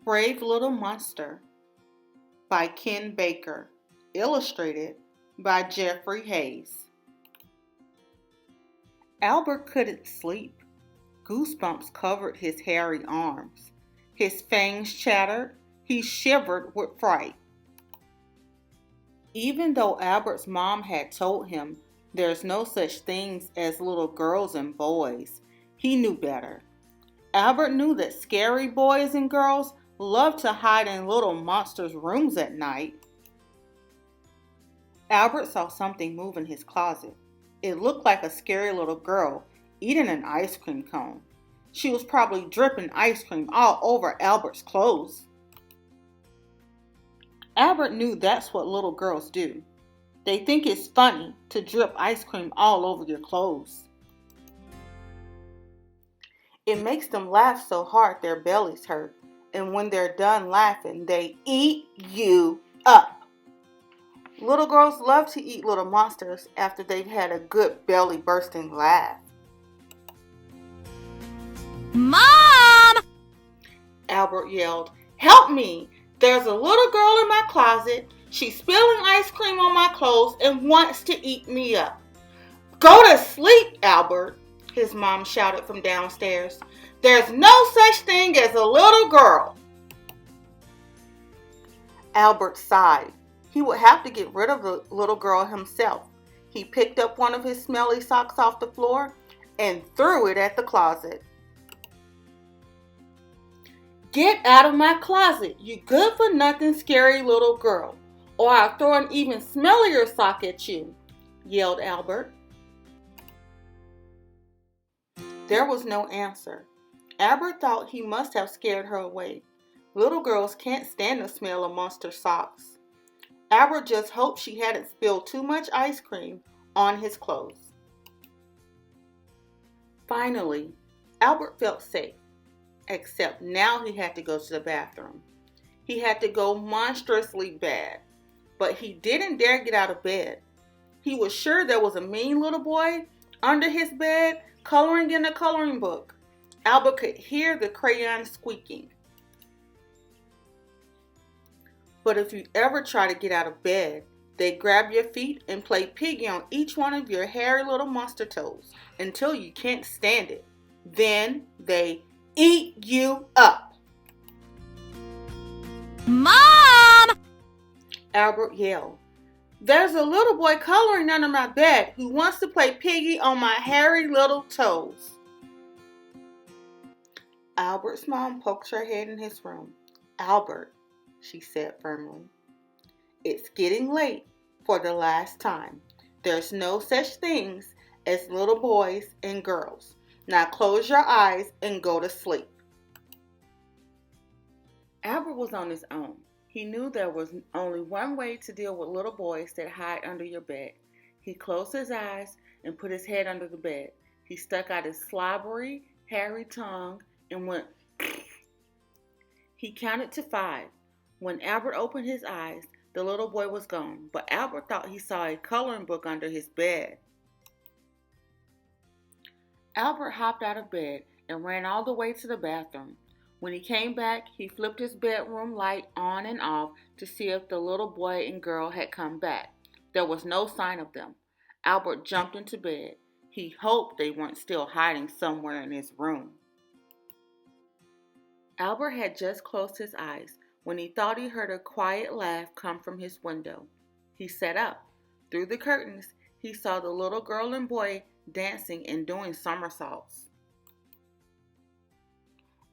Brave Little Monster by Ken Baker, illustrated by Jeffrey Hayes. Albert couldn't sleep. Goosebumps covered his hairy arms. His fangs chattered. He shivered with fright. Even though Albert's mom had told him there's no such things as little girls and boys, he knew better. Albert knew that scary boys and girls loved to hide in little monsters' rooms at night. Albert saw something move in his closet. It looked like a scary little girl eating an ice cream cone. She was probably dripping ice cream all over Albert's clothes. Albert knew that's what little girls do. They think it's funny to drip ice cream all over your clothes. It makes them laugh so hard their bellies hurt, and when they're done laughing, they eat you up. Little girls love to eat little monsters after they've had a good belly-bursting laugh. Mom! Albert yelled, "Help me! There's a little girl in my closet. She's spilling ice cream on my clothes and wants to eat me up." "Go to sleep, Albert," his mom shouted from downstairs. "There's no such thing as a little girl." Albert sighed. He would have to get rid of the little girl himself. He picked up one of his smelly socks off the floor and threw it at the closet. "Get out of my closet, you good-for-nothing scary little girl, or I'll throw an even smellier sock at you," yelled Albert. There was no answer. Albert thought he must have scared her away. Little girls can't stand the smell of monster socks. Albert just hoped she hadn't spilled too much ice cream on his clothes. Finally, Albert felt safe, except now he had to go to the bathroom. He had to go monstrously bad, but he didn't dare get out of bed. He was sure there was a mean little boy under his bed coloring in a coloring book. Albert could hear the crayons squeaking. But if you ever try to get out of bed, they grab your feet and play piggy on each one of your hairy little monster toes until you can't stand it. Then they eat you up. Mom! Albert yelled. "There's a little boy coloring under my bed who wants to play piggy on my hairy little toes." Albert's mom poked her head in his room. "Albert," she said firmly, "it's getting late for the last time. There's no such things as little boys and girls. Now close your eyes and go to sleep." Albert was on his own. He knew there was only one way to deal with little boys that hide under your bed. He closed his eyes and put his head under the bed. He stuck out his slobbery, hairy tongue and went. He counted to 5. When Albert opened his eyes, the little boy was gone, but Albert thought he saw a coloring book under his bed. Albert hopped out of bed and ran all the way to the bathroom. When he came back, he flipped his bedroom light on and off to see if the little boy and girl had come back. There was no sign of them. Albert jumped into bed. He hoped they weren't still hiding somewhere in his room. Albert had just closed his eyes when he thought he heard a quiet laugh come from his window. He sat up. Through the curtains, he saw the little girl and boy dancing and doing somersaults.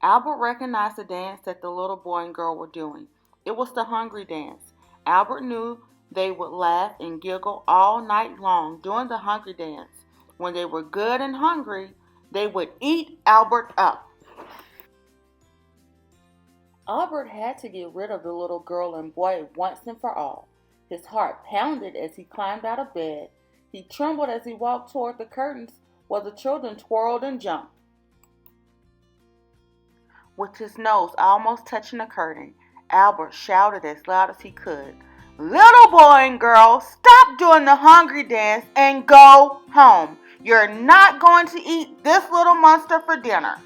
Albert recognized the dance that the little boy and girl were doing. It was the hungry dance. Albert knew they would laugh and giggle all night long during the hungry dance. When they were good and hungry, they would eat Albert up. Albert had to get rid of the little girl and boy once and for all. His heart pounded as he climbed out of bed. He trembled as he walked toward the curtains where the children twirled and jumped. With his nose almost touching the curtain, Albert shouted as loud as he could, "Little boy and girl, stop doing the hungry dance and go home. You're not going to eat this little monster for dinner.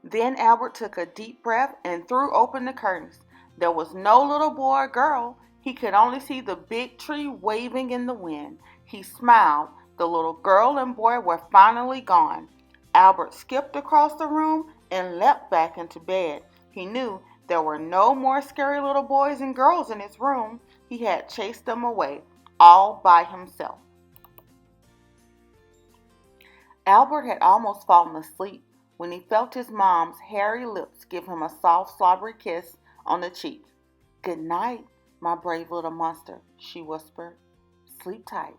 Then Albert took a deep breath and threw open the curtains. There was no little boy or girl. He could only see the big tree waving in the wind. He smiled. The little girl and boy were finally gone. Albert skipped across the room and leapt back into bed. He knew there were no more scary little boys and girls in his room. He had chased them away, all by himself. Albert had almost fallen asleep when he felt his mom's hairy lips give him a soft, slobbery kiss on the cheek. "Good night, my brave little monster," she whispered. "Sleep tight."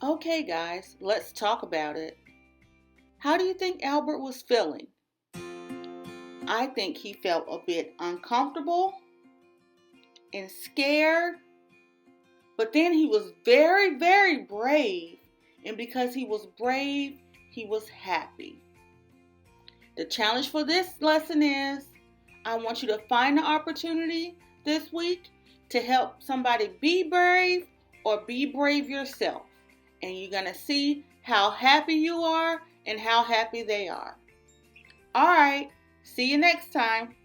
Okay, guys, let's talk about it. How do you think Albert was feeling? I think he felt a bit uncomfortable and scared, but then he was very, very brave. And because he was brave, he was happy. The challenge for this lesson is, I want you to find an opportunity this week to help somebody be brave or be brave yourself. And you're going to see how happy you are and how happy they are. All right, see you next time.